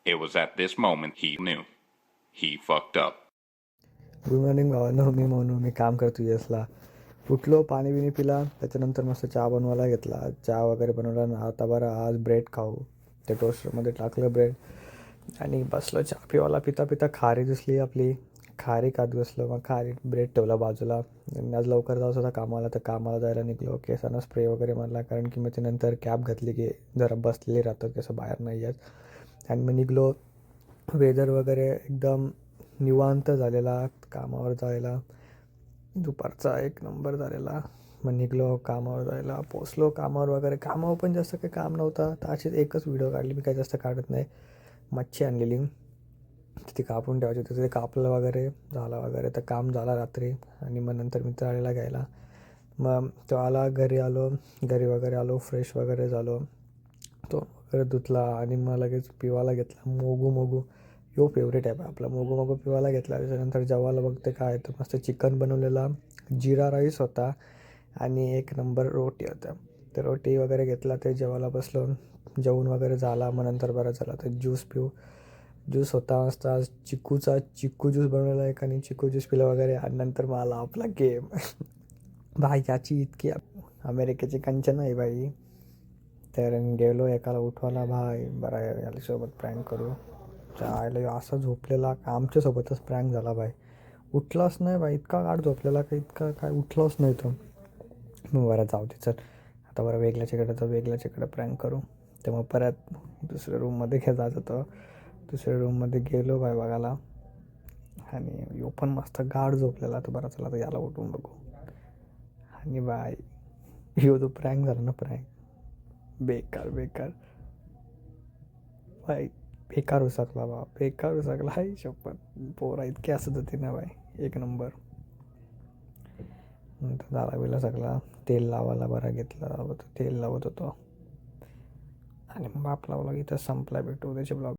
It was at this moment he knew. He fucked up. Good morning भावांनो, मी काम करतो यसला. उठलो, पाणी बिणी पिला, त्याच्यानंतर मस्त चहा बनवायला घेतला. चहा वगैरे बनवला आणि आता बरं आज ब्रेड खाऊ. ते टोस्टरमध्ये टाकलं ब्रेड आणि बसलो चहा पिवायला. पिता पिता खारी दिसली आपली, खारी खात बसलो. मग खारी ब्रेड ठेवला बाजूला आणि आज लवकर जायचं होता कामाला, तर कामाला जायला निघलो. केसांना स्प्रे वगैरे मारला, कारण की मग त्यानंतर कॅब घातली की जरा बसलेली राहतं, केसं बाहेर नाही येत. आणि मग निघलो. वेदर वगैरे एकदम निवांत झालेला कामावर जायला. दुपारचा एक नंबर झालेला. मग निघलो कामावर जायला. पोचलो कामावर वगैरे. कामावर पण जास्त काही काम नव्हतं, तर अशीच एकच व्हिडिओ काढली. मी काही जास्त काढत नाही. मच्छी आणलेली, ती कापून ठेवायची होती. ते कापलं वगैरे झालं वगैरे, तर काम झाला रात्री. आणि मग नंतर मित्र आलेला घ्यायला. मग तो आला, घरी आलो. घरी वगैरे आलो, फ्रेश वगैरे झालो. तो वगैरे धुतला आणि मग लगेच पिवायला घेतला मोगू मोगू. यो फेवरेट आहे आपला मोगू मोगू पिवायला घेतला. त्याच्यानंतर जेवायला बघते काय तर मस्त चिकन बनवलेला, जिरा राईस होता आणि एक नंबर रोटी होत्या. तर रोटी वगैरे घेतला, ते जेवायला बसलो. जेवण वगैरे झाला. मग नंतर बरं झाला तर ज्यूस पिऊ. ज्यूस होता मस्त आज चिक्कू ज्यूस बनवलेला एक, आणि चिक्कू ज्यूस पिला वगैरे. आणि नंतर मला आपला गेम भाई याची इतकी अमेरिकेची कंचन आहे बाई. तर गेलो एकाला उठवायला, भाई बरं याच्यासोबत प्रँक करू. चायला असा झोपलेला का आमच्यासोबतच प्रँक झाला भाई. उठलाच नाही भाई, इतका गाढ झोपलेला का इतका काय उठलाच नाही तो. मग बरं जाऊ दे चल, आता बरं वेगळ्याच्याकडे प्रँक करू. तर मग परत दुसऱ्या रूममध्ये जायचं होतं. दुसऱ्या रूममध्ये गेलो भाई बघायला, आणि यो पण मस्त गाढ झोपलेला. तर बरं चला तर याला उठून बघू. आणि बाय यो तो प्रँक झाला ना, प्रँक बेकार भाई, बेकार उसकला बा, बेकार उसकला. हाय शपथ, पोरा इतकी असत होती ना बाई, एक नंबर. नंतर झाला बिला सगळा. तेल लावायला बरा घेतला, तेल लावत होतो. आणि मग आपला ब्लॉग इथं संपला. भेटू उद्याच्या ब्लॉग.